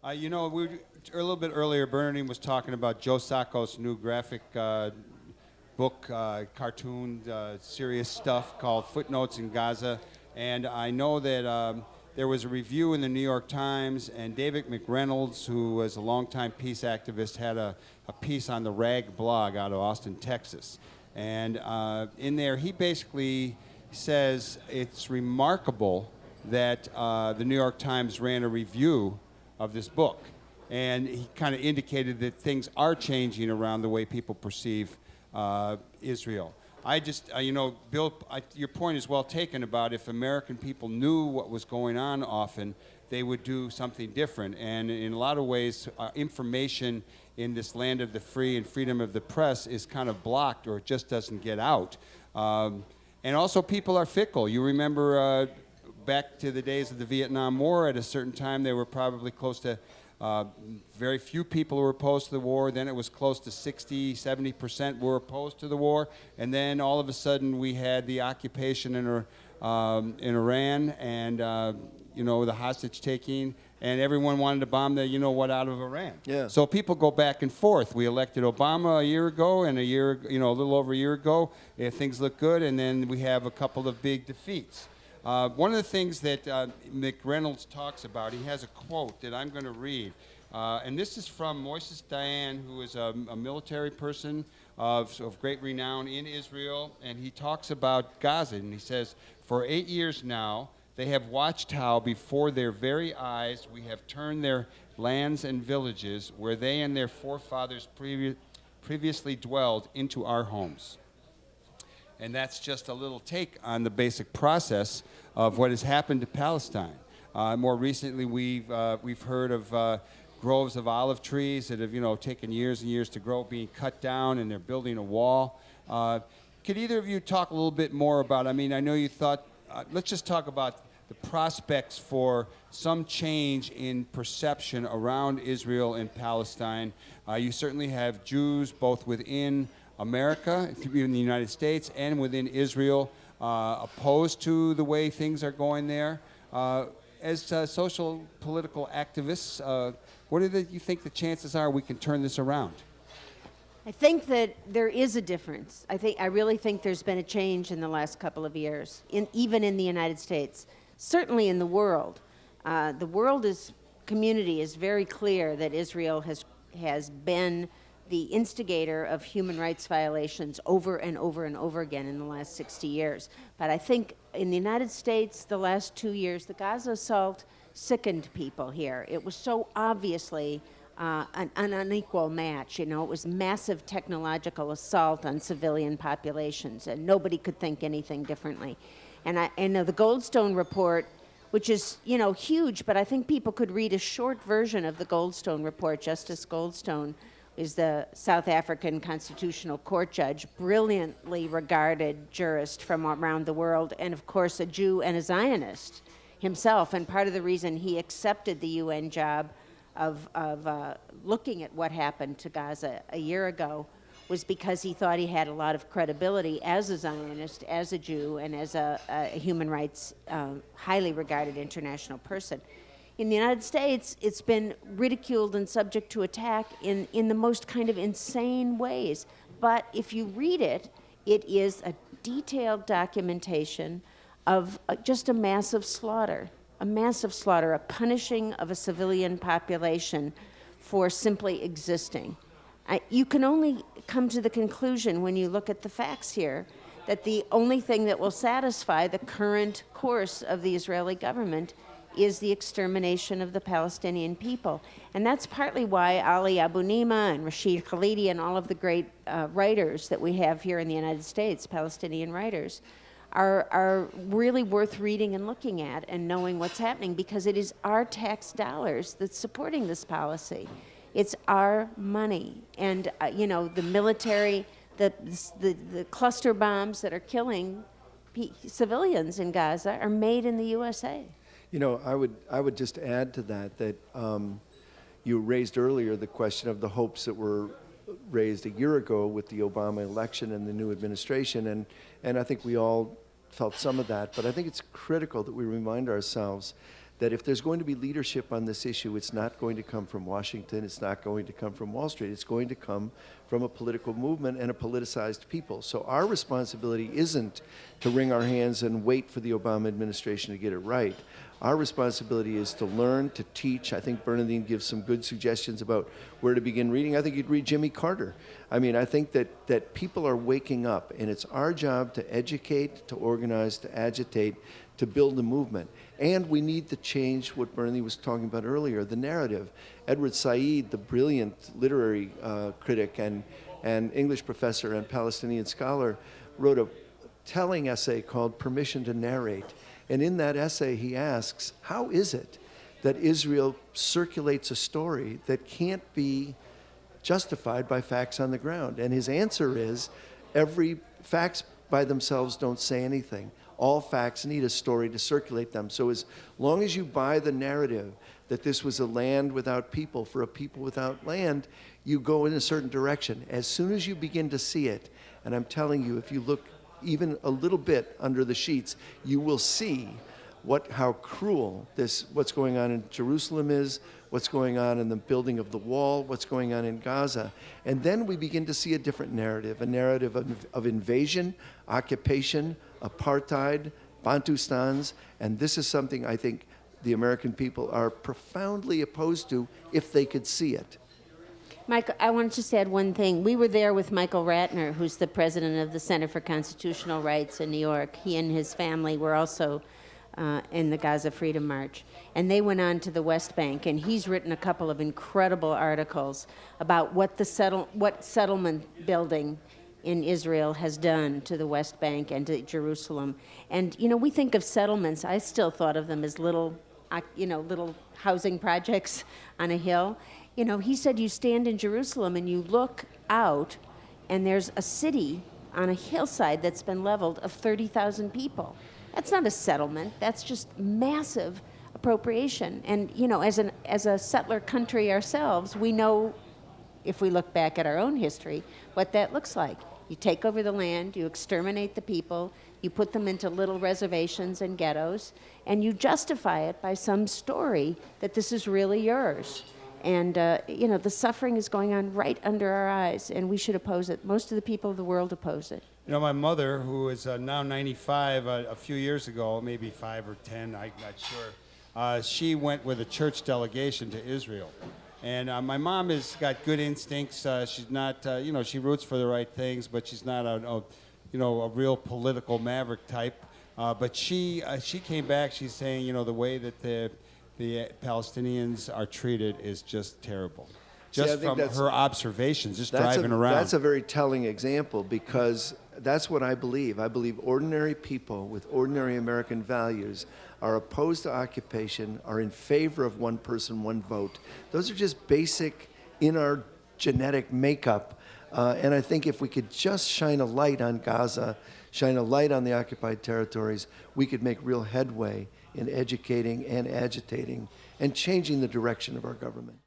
A little bit earlier, Bernardine was talking about Joe Sacco's new graphic book, cartoon, serious stuff called Footnotes in Gaza. And I know that there was a review in the New York Times, and David McReynolds, who was a longtime peace activist, had a piece on the Rag blog out of Austin, Texas. And in there, he basically says it's remarkable that the New York Times ran a review of this book. And he kind of indicated that things are changing around the way people perceive Israel. Bill, your point is well taken about if American people knew what was going on often, they would do something different. And in a lot of ways, information in this land of the free and freedom of the press is kind of blocked, or it just doesn't get out. And also, people are fickle. You remember back to the days of the Vietnam War, at a certain time, they were probably close to very few people were opposed to the war. Then it was close to 60, 70% were opposed to the war. And then all of a sudden we had the occupation in Iran and, the hostage taking. And everyone wanted to bomb the out of Iran. Yeah. So people go back and forth. We elected Obama a year ago, and a little over a year ago, things look good. And then we have a couple of big defeats. One of the things that McReynolds talks about, he has a quote that I'm going to read. And this is from Moises Dayan, who is a military person of great renown in Israel. And he talks about Gaza. And he says, "For 8 years now, they have watched how before their very eyes we have turned their lands and villages where they and their forefathers previously dwelled into our homes." And that's just a little take on the basic process of what has happened to Palestine. More recently, we've heard of groves of olive trees that have taken years and years to grow being cut down, and they're building a wall. Could either of you talk a little bit more about? I know you thought. Let's just talk about the prospects for some change in perception around Israel and Palestine. You certainly have Jews both within America, in the United States, and within Israel, opposed to the way things are going there. As social political activists, what do you think the chances are we can turn this around? I think that there is a difference. I really think there's been a change in the last couple of years, even in the United States, certainly in the world. The world community is very clear that Israel has been the instigator of human rights violations over and over and over again in the last 60 years. But I think in the United States, the last 2 years, the Gaza assault sickened people here. It was so obviously an unequal match. It was massive technological assault on civilian populations, and nobody could think anything differently. And the Goldstone report, which is huge, but I think people could read a short version of the Goldstone report. Justice Goldstone is the South African Constitutional Court judge, brilliantly regarded jurist from around the world, and of course a Jew and a Zionist himself. And part of the reason he accepted the UN job of looking at what happened to Gaza a year ago was because he thought he had a lot of credibility as a Zionist, as a Jew, and as a human rights highly regarded international person. In the United States, it's been ridiculed and subject to attack in the most kind of insane ways. But if you read it, it is a detailed documentation of just a massive slaughter, a punishing of a civilian population for simply existing. You can only come to the conclusion when you look at the facts here that the only thing that will satisfy the current course of the Israeli government is the extermination of the Palestinian people. And that's partly why Ali Abu Nima and Rashid Khalidi and all of the great writers that we have here in the United States, Palestinian writers, are really worth reading and looking at and knowing what's happening, because it is our tax dollars that's supporting this policy. It's our money. And, the military, the cluster bombs that are killing civilians in Gaza are made in the USA. I would just add to that you raised earlier the question of the hopes that were raised a year ago with the Obama election and the new administration, and I think we all felt some of that, but I think it's critical that we remind ourselves that if there's going to be leadership on this issue, it's not going to come from Washington, it's not going to come from Wall Street, it's going to come from a political movement and a politicized people. So our responsibility isn't to wring our hands and wait for the Obama administration to get it right. Our responsibility is to learn, to teach. I think Bernardine gives some good suggestions about where to begin reading. I think you'd read Jimmy Carter. I mean, I think that people are waking up, and it's our job to educate, to organize, to agitate, to build a movement. And we need to change what Bernardine was talking about earlier, the narrative. Edward Said, the brilliant literary critic and English professor and Palestinian scholar, wrote a telling essay called Permission to Narrate. And in that essay, he asks, how is it that Israel circulates a story that can't be justified by facts on the ground? And his answer is, facts by themselves don't say anything. All facts need a story to circulate them. So as long as you buy the narrative that this was a land without people for a people without land, you go in a certain direction. As soon as you begin to see it, and I'm telling you, if you look even a little bit under the sheets, you will see how cruel what's going on in Jerusalem is, what's going on in the building of the wall, what's going on in Gaza. And then we begin to see a different narrative, a narrative of invasion, occupation, apartheid, Bantustans, and this is something I think the American people are profoundly opposed to if they could see it. Michael, I want to just add one thing. We were there with Michael Ratner, who's the president of the Center for Constitutional Rights in New York. He and his family were also in the Gaza Freedom March. And they went on to the West Bank, and he's written a couple of incredible articles about what settlement building in Israel has done to the West Bank and to Jerusalem. And, we think of settlements, I still thought of them as little housing projects on a hill. He said you stand in Jerusalem and you look out, and there's a city on a hillside that's been leveled of 30,000 people. That's not a settlement. That's just massive appropriation. And, as a settler country ourselves, we know, if we look back at our own history, what that looks like. You take over the land, you exterminate the people, you put them into little reservations and ghettos, and you justify it by some story that this is really yours. And, the suffering is going on right under our eyes, and we should oppose it. Most of the people of the world oppose it. My mother, who is now 95, a few years ago, maybe 5 or 10, I'm not sure, she went with a church delegation to Israel. And my mom has got good instincts. She's not, she roots for the right things, but she's not a real political maverick type. But she came back, she's saying, the way that the Palestinians are treated is just terrible. Just from her observations, just driving around. That's a very telling example, because that's what I believe. I believe ordinary people with ordinary American values are opposed to occupation, are in favor of one person, one vote. Those are just basic in our genetic makeup. And I think if we could just shine a light on Gaza, shine a light on the occupied territories, we could make real headway in educating and agitating and changing the direction of our government.